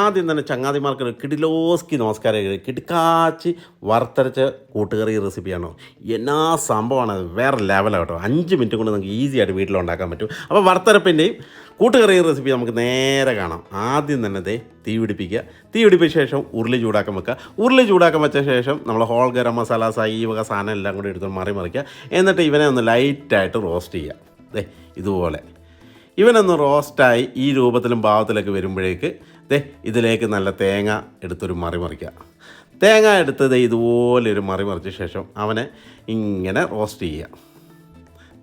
ആദ്യം തന്നെ ചങ്ങാതിമാർക്ക് ഒരു കിടിലോസ്കി നമസ്കാരം കിടക്കാച്ചി വറുത്തരച്ച കൂട്ടുകറി റെസിപ്പിയാണോ എന്നാ സംഭവമാണ് അത് വേറെ ലെവലാണ് കേട്ടോ 5 മിനിറ്റ് കൊണ്ട് നമുക്ക് ഈസി ആയിട്ട് വീട്ടിലുണ്ടാക്കാൻ പറ്റും. അപ്പോൾ വറുത്തരപ്പിൻ്റെയും കൂട്ടുകറി റെസിപ്പി നമുക്ക് നേരെ കാണാം. ആദ്യം തന്നെ തീ പിടിപ്പിക്കുക. തീ പിടിപ്പിച്ച ശേഷം ഉരുളി ചൂടാക്കാൻ വെക്കുക. ഉരുളി ചൂടാക്കാൻ വെച്ച ശേഷം നമ്മൾ ഹോൾ ഗരം മസാലാസ ഈ വക സാധനം എല്ലാം കൂടി എടുത്ത് മറിക്കുക. എന്നിട്ട് ഇവനെ ഒന്ന് ലൈറ്റായിട്ട് റോസ്റ്റ് ചെയ്യുക. ഇതുപോലെ ഇവനൊന്ന് റോസ്റ്റായി ഈ രൂപത്തിലും ഭാവത്തിലൊക്കെ വരുമ്പോഴേക്ക് ഇതിലേക്ക് നല്ല തേങ്ങ എടുത്തൊരു മറിക്കുക. തേങ്ങ എടുത്തത് ഇതുപോലെ ഒരു മറിച്ച ശേഷം അവനെ ഇങ്ങനെ റോസ്റ്റ് ചെയ്യുക.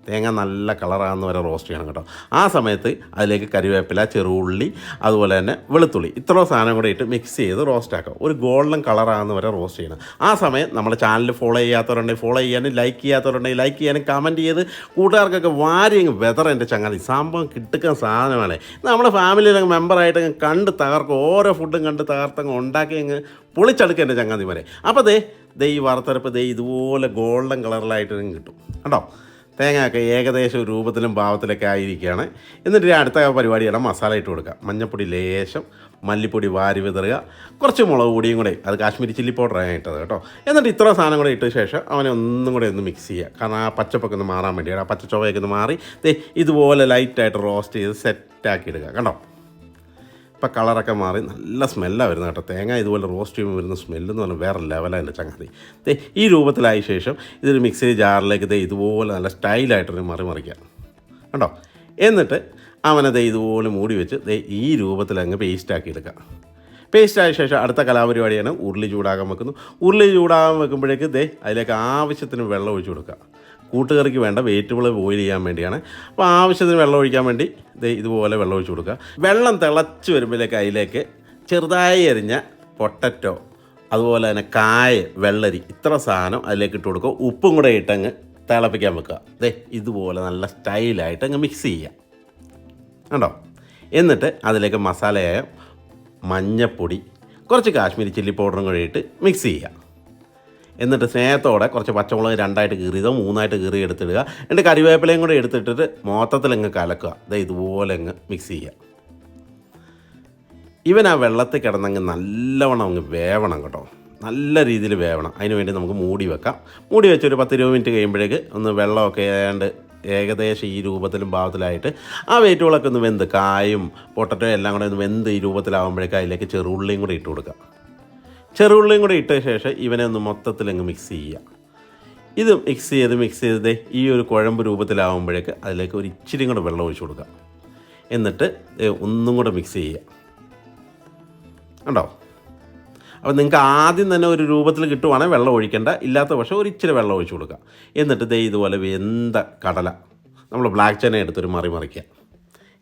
തേങ്ങ നല്ല കളറാകുന്ന വരെ റോസ്റ്റ് ചെയ്യണം കേട്ടോ. ആ സമയത്ത് അതിലേക്ക് കരിവേപ്പില, ചെറുള്ളി, അതുപോലെ തന്നെ വെളുത്തുള്ളി ഇത്രയും സാധനം കൂടെ ഇട്ട് മിക്സ് ചെയ്ത് റോസ്റ്റ് ആക്കുക. ഒരു ഗോൾഡൻ കളറാകുന്ന വരെ റോസ്റ്റ് ചെയ്യണം. ആ സമയം നമ്മുടെ ചാനൽ ഫോളോ ചെയ്യാത്തവരുണ്ടെങ്കിൽ ഫോളോ ചെയ്യാനും, ലൈക്ക് ചെയ്യാത്തവരുണ്ടെങ്കിൽ ലൈക്ക് ചെയ്യാനും, കമൻറ്റ് ചെയ്ത് കൂട്ടുകാർക്കൊക്കെ വാരിയങ്ങ് വെതർ എൻ്റെ ചങ്ങാതി സംഭവം കിട്ടുന്ന സാധനമാണ്. നമ്മുടെ ഫാമിലിയിലങ്ങ് മെമ്പറായിട്ട് കണ്ട് തകർക്കും. ഓരോ ഫുഡും കണ്ട് തകർത്തങ്ങ് ഉണ്ടാക്കി അങ്ങ് പൊളിച്ചെടുക്കുക എൻ്റെ ചങ്ങാതിമാരെ. അപ്പോൾ ഈ വറുത്തരപ്പ് ഇതുപോലെ ഗോൾഡൻ കളറിലായിട്ട് കിട്ടും കേട്ടോ. തേങ്ങയൊക്കെ ഏകദേശം രൂപത്തിലും ഭാവത്തിലൊക്കെ ആയിരിക്കുകയാണ്. എന്നിട്ട് അടുത്ത പരിപാടിയാണ് മസാല ഇട്ട് കൊടുക്കുക. മഞ്ഞൾപ്പൊടി ലേശം, മല്ലിപ്പൊടി വാരി വിതറുക, കുറച്ച് മുളക് പൊടിയും കൂടെ, അത് കാശ്മീരി ചില്ലി പൗഡറാണ് ഇട്ടത് കേട്ടോ. എന്നിട്ട് ഇത്ര സാധനം കൂടെ ഇട്ട ശേഷം അവനെ ഒന്നും കൂടെ ഒന്ന് മിക്സ് ചെയ്യുക. കാരണം ആ പച്ചപ്പൊക്കെ ഒന്ന് മാറാൻ വേണ്ടിയാണ്. ആ പച്ചച്ചൊവയൊക്കെ ഒന്ന് മാറി ഇതുപോലെ ലൈറ്റായിട്ട് റോസ്റ്റ് ചെയ്ത് സെറ്റാക്കി ഇടുക കേട്ടോ. ഇപ്പം കളറൊക്കെ മാറി നല്ല സ്മെല്ലാണ് വരുന്നത് കേട്ടോ. തേങ്ങ ഇതുപോലെ റോസ്റ്റ് ചെയ്യുമ്പോൾ വരുന്ന സ്മെല്ലെന്ന് പറഞ്ഞാൽ വേറെ ലെവലാണ് എൻ്റെ ചങ്ങാതി. ഈ രൂപത്തിലായ ശേഷം ഇതൊരു മിക്സി ജാറിലേക്ക് ഇതുപോലെ നല്ല സ്റ്റൈലായിട്ടൊരു മറിക്കുക കേട്ടോ. എന്നിട്ട് അവനെ ഇതുപോലെ മൂടി വെച്ച് ഈ രൂപത്തിലങ്ങ് പേസ്റ്റാക്കി എടുക്കുക. പേസ്റ്റായ ശേഷം അടുത്ത കലാപരിപാടിയാണ് ഉരുളി ചൂടാകാൻ വെക്കുന്നു. ഉരുളി ചൂടാകാൻ വെക്കുമ്പോഴേക്ക് അതിലേക്ക് ആവശ്യത്തിന് വെള്ളം ഒഴിച്ച് കൊടുക്കുക. കൂട്ടുകറിക്ക് വേണ്ട വെജിറ്റബിൾ ബോയിൽ ചെയ്യാൻ വേണ്ടിയാണ്. അപ്പോൾ ആവശ്യത്തിന് വെള്ളം ഒഴിക്കാൻ വേണ്ടി ഇതുപോലെ വെള്ളം ഒഴിച്ച് കൊടുക്കുക. വെള്ളം തിളച്ച് വരുമ്പോഴേക്ക് അതിലേക്ക് ചെറുതായി എരിഞ്ഞ പൊട്ടറ്റോ, അതുപോലെ തന്നെ കായ, വെള്ളരി ഇത്ര സാധനം അതിലേക്ക് ഇട്ട് കൊടുക്കുക. ഉപ്പും കൂടെ ഇട്ടങ്ങ് തിളപ്പിക്കാൻ വെക്കുക. ഇതുപോലെ നല്ല സ്റ്റൈലായിട്ട് അങ്ങ് മിക്സ് ചെയ്യുക കണ്ടോ. എന്നിട്ട് അതിലേക്ക് മസാലയായ മഞ്ഞൾപ്പൊടി, കുറച്ച് കാശ്മീരി ചില്ലി പൗഡറും കൂടെ ഇട്ട് മിക്സ് ചെയ്യുക. എന്നിട്ട് സ്നേഹത്തോടെ കുറച്ച് പച്ചമുളക് 2ആയിട്ട് കീറിയതോ 3ആയിട്ട് കീറി എടുത്തിടുക. എന്നിട്ട് കറിവേപ്പിലയും കൂടെ എടുത്തിട്ടിട്ട് മൊത്തത്തിലങ്ങ് കലക്കുക. ഇതുപോലെ അങ്ങ് മിക്സ് ചെയ്യുക. ഇവൻ ആ വെള്ളത്തിൽ കിടന്നങ്ങ് നല്ലവണ്ണം അങ്ങ് വേവണം കേട്ടോ. നല്ല രീതിയിൽ വേവണം. അതിന് വേണ്ടി നമുക്ക് മൂടി വെക്കാം. മൂടി വെച്ചൊരു 10-20 മിനിറ്റ് കഴിയുമ്പോഴേക്ക് ഒന്ന് വെള്ളമൊക്കെ ആയാണ്ട് ഏകദേശം ഈ രൂപത്തിലും ഭാവത്തിലായിട്ട് ആ വെജിറ്റബിളൊക്കെ ഒന്ന് വെന്ത്, കായും പൊട്ടറ്റോ എല്ലാം കൂടെ ഒന്ന് വെന്ത് ഈ രൂപത്തിലാവുമ്പോഴേക്ക് അതിലേക്ക് ചെറുള്ളിയും കൂടെ ഇട്ട് കൊടുക്കുക. ചെറുള്ളിയും കൂടെ ഇട്ട ശേഷം ഇവനെ ഒന്ന് മൊത്തത്തിലങ്ങ് മിക്സ് ചെയ്യുക. ഇത് മിക്സ് ചെയ്ത് ഈ ഒരു കുഴമ്പ് രൂപത്തിലാവുമ്പോഴേക്ക് അതിലേക്ക് ഒരു ഇച്ചിരിയും കൂടെ വെള്ളം ഒഴിച്ച് കൊടുക്കുക. എന്നിട്ട് ഒന്നും കൂടെ മിക്സ് ചെയ്യുക കണ്ടോ. അപ്പോൾ നിങ്ങൾക്ക് ആദ്യം തന്നെ ഒരു രൂപത്തിൽ കിട്ടുവാണെങ്കിൽ വെള്ളം ഒഴിക്കേണ്ട, ഇല്ലാത്ത പക്ഷേ ഒരു ഇച്ചിരി വെള്ളം ഒഴിച്ച് കൊടുക്കുക. എന്നിട്ട് ഇതുപോലെ വെന്ത കടല നമ്മൾ ബ്ലാക്ക് ചന എടുത്തൊരു മറിക്കുക.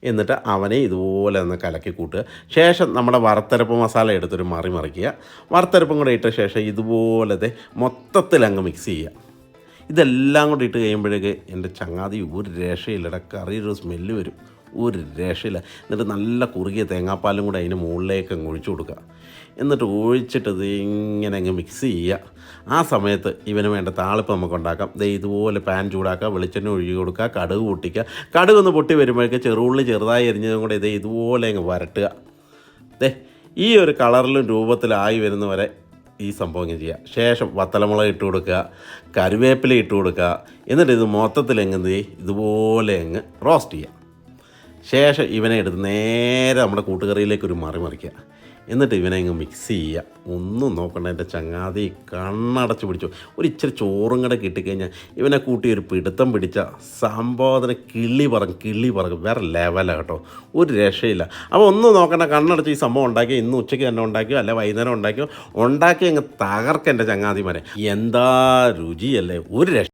എന്നിട്ട് അവനെ ഇതുപോലെ ഒന്ന് കലക്കി കൂട്ടുക. ശേഷം നമ്മുടെ വറുത്തരപ്പ് മസാല എടുത്തൊരു മറിക്കുക. വറുത്തരപ്പും കൂടെ ഇട്ട ശേഷം ഇതുപോലെ മൊത്തത്തിലങ്ങ് മിക്സ് ചെയ്യുക. ഇതെല്ലാം കൂടി ഇട്ട് കഴിയുമ്പോഴേക്ക് എൻ്റെ ചങ്ങാതി ഒരു രക്ഷയില്ല. കറിയൊരു സ്മെല്ല് വരും, ഒരു രക്ഷയില്ല. എന്നിട്ട് നല്ല കുറുകിയ തേങ്ങാപ്പാലും കൂടെ അതിന് മുകളിലേക്ക് അങ്ങ് ഒഴിച്ചു കൊടുക്കുക. എന്നിട്ട് ഒഴിച്ചിട്ട് ഇങ്ങനെ അങ്ങ് മിക്സ് ചെയ്യുക. ആ സമയത്ത് ഇവന് വേണ്ട താളിപ്പ് നമുക്ക് ഉണ്ടാക്കാം. ഇതുപോലെ പാൻ ചൂടാക്കുക, വെളിച്ചെണ്ണ ഒഴുകി കൊടുക്കുക, കടുക് പൊട്ടിക്കുക. കടുക് ഒന്ന് പൊട്ടി വരുമ്പോഴേക്ക് ചെറുള്ളി ചെറുതായി എരിഞ്ഞതും കൂടെ ഇതുപോലെ അങ്ങ് വരട്ടുക. ഈ ഒരു കളറിലും രൂപത്തിലായി വരുന്നവരെ ഈ സംഭവം ഇങ്ങനെ ചെയ്യുക. ശേഷം വത്തലമുളക് ഇട്ട് കൊടുക്കുക, കറിവേപ്പില ഇട്ട് കൊടുക്കുക. എന്നിട്ട് ഇത് മൊത്തത്തിലങ്ങ് ഇതുപോലെ അങ്ങ് റോസ്റ്റ് ചെയ്യുക. ശേഷം ഇവനെ എടുത്ത് നേരെ നമ്മുടെ കൂട്ടുകറിയിലേക്ക് ഒരു മറിക്കുക. എന്നിട്ട് ഇവനെ അങ്ങ് മിക്സ് ചെയ്യുക. ഒന്നും നോക്കണ്ട എൻ്റെ ചങ്ങാതി, കണ്ണടച്ച് പിടിച്ചു. ഒരു ഇച്ചിരി ചോറും കൂടെ കിട്ടിക്കഴിഞ്ഞാൽ ഇവനെ കൂട്ടി ഒരു പിടുത്തം പിടിച്ച സംഭവത്തിന് കിള്ളി പറക്കും വേറെ ലെവലാണ് കേട്ടോ. ഒരു രക്ഷയില്ല. അപ്പോൾ ഒന്നും നോക്കണ്ട, കണ്ണടച്ച് ഈ സംഭവം ഉണ്ടാക്കിയോ, ഇന്ന് ഉച്ചയ്ക്ക് തന്നെ ഉണ്ടാക്കിയോ അല്ലെ വൈകുന്നേരം ഉണ്ടാക്കി അങ്ങ് തകർക്ക എൻ്റെ ചങ്ങാതിമാരെ. എന്താ രുചിയല്ലേ, ഒരു രക്ഷ.